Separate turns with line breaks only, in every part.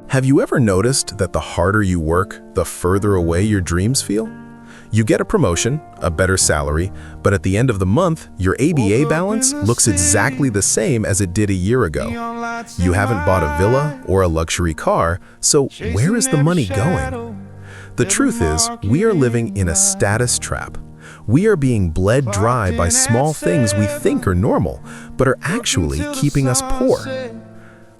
Have you ever noticed that the harder you work, the further away your dreams feel? You get a promotion, a better salary, but at the end of the month, your ABA balance looks exactly the same as it did a year ago. You haven't bought a villa or a luxury car, so where is the money going? The truth is, we are living in a status trap. We are being bled dry by small things we think are normal, but are actually keeping us poor.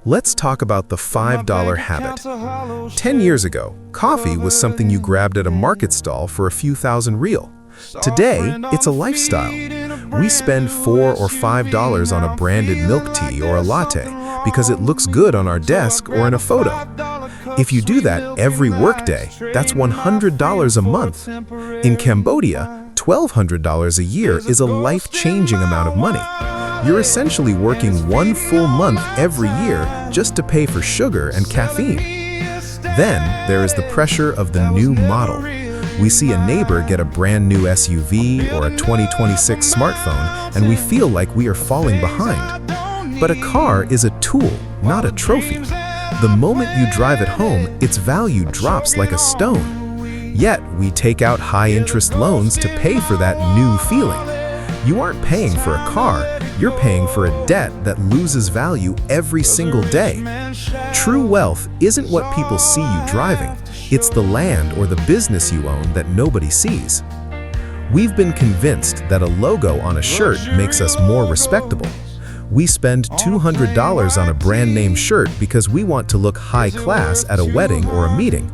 Let's talk about the $5 habit. 10 years ago, coffee was something you grabbed at a market stall for a few thousand real. Today, it's a lifestyle. We spend $4 or $5 on a branded milk tea or a latte because it looks good on our desk or in a photo. If you do that every workday, that's $100 a month. In Cambodia, $1,200 a year is a life-changing amount of money. You're essentially working one full month every year just to pay for sugar and caffeine. Then there is the pressure of the new model. We see a neighbor get a brand new SUV or a 2026 smartphone, and we feel like we are falling behind. But a car is a tool, not a trophy. The moment you drive it home, its value drops like a stone. Yet we take out high-interest loans to pay for that new feeling. You aren't paying for a car, you're paying for a debt that loses value every single day. True wealth isn't what people see you driving, it's the land or the business you own that nobody sees. We've been convinced that a logo on a shirt makes us more respectable. We spend $200 on a brand name shirt because we want to look high class at a wedding or a meeting.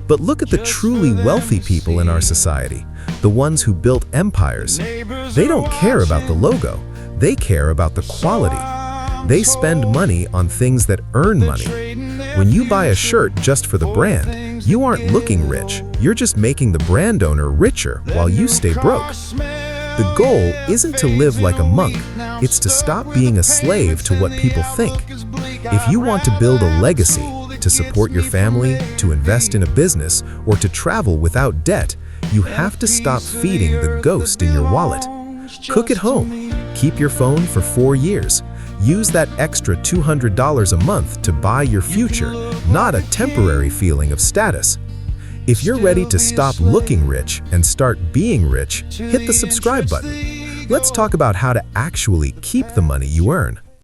But look at the truly wealthy people in our society, the ones who built empires. They don't care about the logo, they care about the quality. They spend money on things that earn money. When you buy a shirt just for the brand, you aren't looking rich, you're just making the brand owner richer while you stay broke. The goal isn't to live like a monk, it's to stop being a slave to what people think. If you want to build a legacy, to support your family, to invest in a business, or to travel without debt, you have to stop feeding the ghost in your wallet. Cook at home. Keep your phone for 4 years. Use that extra $200 a month to buy your future, not a temporary feeling of status. If you're ready to stop looking rich and start being rich, hit the subscribe button. Let's talk about how to actually keep the money you earn.